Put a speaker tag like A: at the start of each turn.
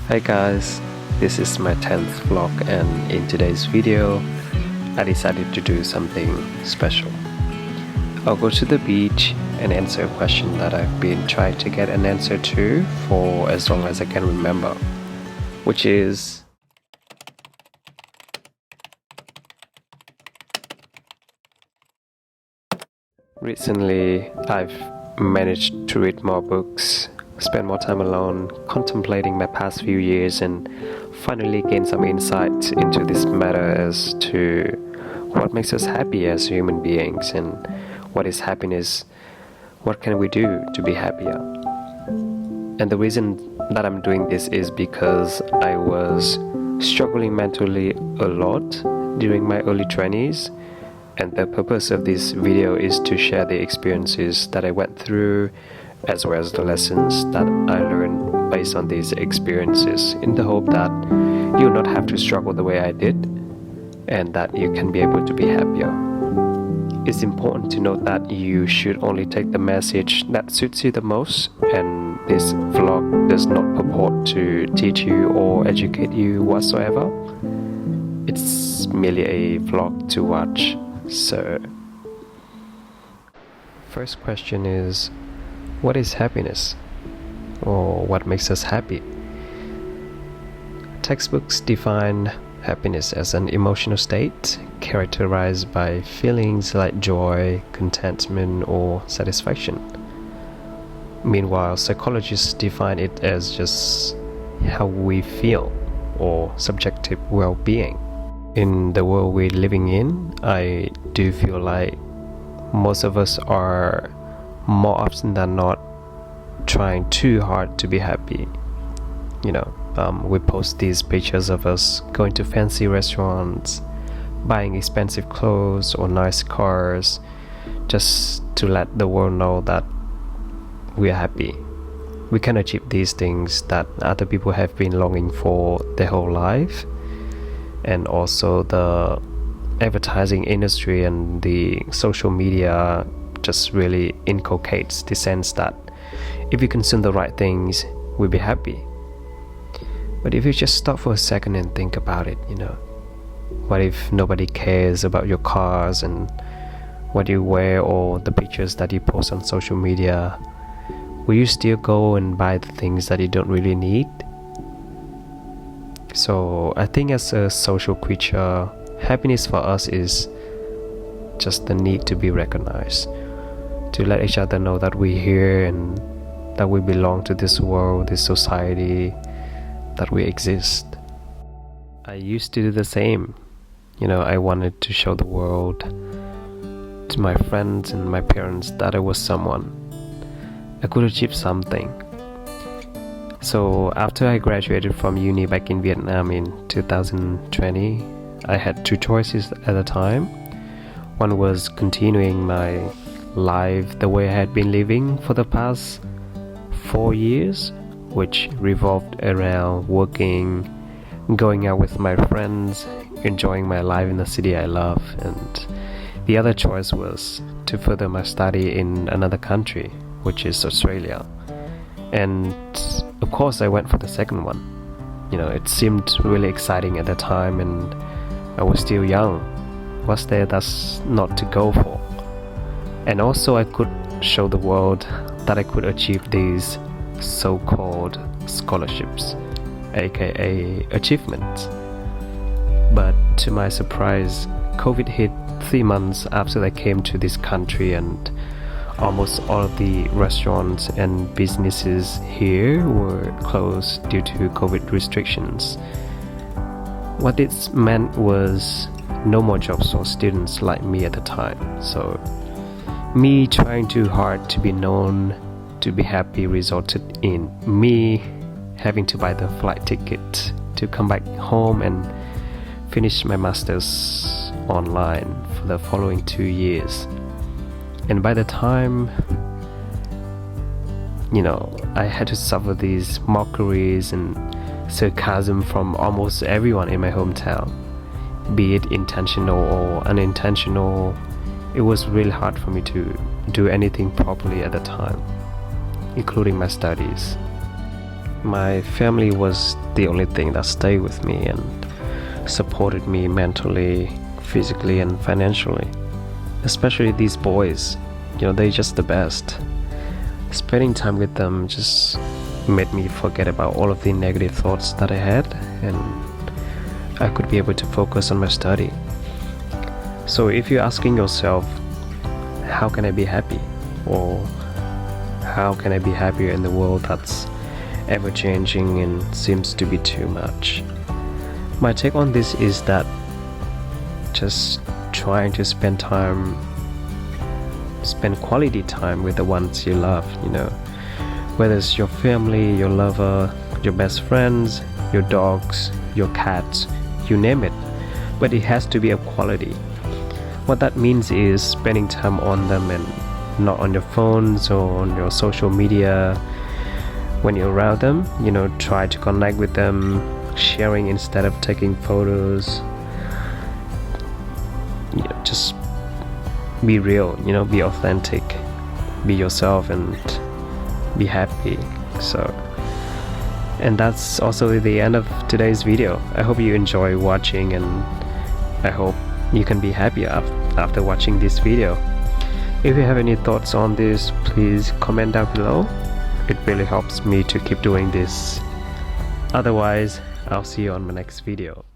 A: Hi guys, this is my 10th vlog and in today's video I decided to do something special. I'll go to the beach and answer a question that I've been trying to get an answer to for as long as I can remember, which is recently I've managed to read more books, spend more time alone, contemplating my past few years, and finally gain some insight into this matter as to what makes us happy as human beings and what is happiness, what can we do to be happier. And the reason that I'm doing this is because I was struggling mentally a lot during my early 20s, and the purpose of this video is to share the experiences that I went through as well as the lessons that I learned based on these experiences, in the hope that you'll not have to struggle the way I did and that you can be able to be happier. It's important to note that you should only take the message that suits you the most, and this vlog does not purport to teach you or educate you whatsoever. It's merely a vlog to watch. So, first question is, what is happiness? Or what makes us happy? Textbooks define happiness as an emotional state characterized by feelings like joy, contentment, or satisfaction. Meanwhile, psychologists define it as just how we feel or subjective well-being. In the world we're living in, I do feel like most of us are more often than not trying too hard to be happy. We post these pictures of us going to fancy restaurants, buying expensive clothes or nice cars, just to let the world know that we are happy. We can achieve these things that other people have been longing for their whole life. And also the advertising industry and the social media just really inculcates the sense that if you consume the right things, we'll be happy. But if you just stop for a second and think about it, what if nobody cares about your cars and what you wear or the pictures that you post on social media? Will you still go and buy the things that you don't really need? So I think as a social creature, happiness for us is just the need to be recognized, to let each other know that we're here and that we belong to this world, this society, that we exist. I used to do the same. I wanted to show the world, to my friends and my parents, that I was someone. I could achieve something. So after I graduated from uni back in Vietnam in 2020, I had two choices at the time. One was continuing my life the way I had been living for the past 4 years, which revolved around working, going out with my friends, enjoying my life in the city I love. And the other choice was to further my study in another country, which is Australia. And of course I went for the second one. It seemed really exciting at the time, and I was still young. What's there that's not to go for? And also I could show the world that I could achieve these so-called scholarships, aka achievements. But to my surprise, COVID hit 3 months after I came to this country, and almost all of the restaurants and businesses here were closed due to COVID restrictions. What this meant was no more jobs for students like me at the time. So me trying too hard to be known, to be happy, resulted in me having to buy the flight ticket to come back home and finish my master's online for the following 2 years. And by the time, I had to suffer these mockeries and sarcasm from almost everyone in my hometown, be it intentional or unintentional. It was really hard for me to do anything properly at the time, including my studies. my family was the only thing that stayed with me and supported me mentally, physically, and financially. Especially these boys, they're just the best. Spending time with them just made me forget about all of the negative thoughts that I had, and I could be able to focus on my study. So if you're asking yourself, how can I be happy? Or how can I be happier in the world that's ever changing and seems to be too much? My take on this is that just trying to spend quality time with the ones you love, whether it's your family, your lover, your best friends, your dogs, your cats, you name it, but it has to be of quality. What that means is spending time on them and not on your phones or on your social media. When you're around them, try to connect with them, sharing instead of taking photos. Just be real, be authentic, be yourself, and be happy. And that's also the end of today's video. I hope you enjoy watching, and I hope you can be happy after watching this video. If you have any thoughts on this, please comment down below. It really helps me to keep doing this. Otherwise, I'll see you on my next video.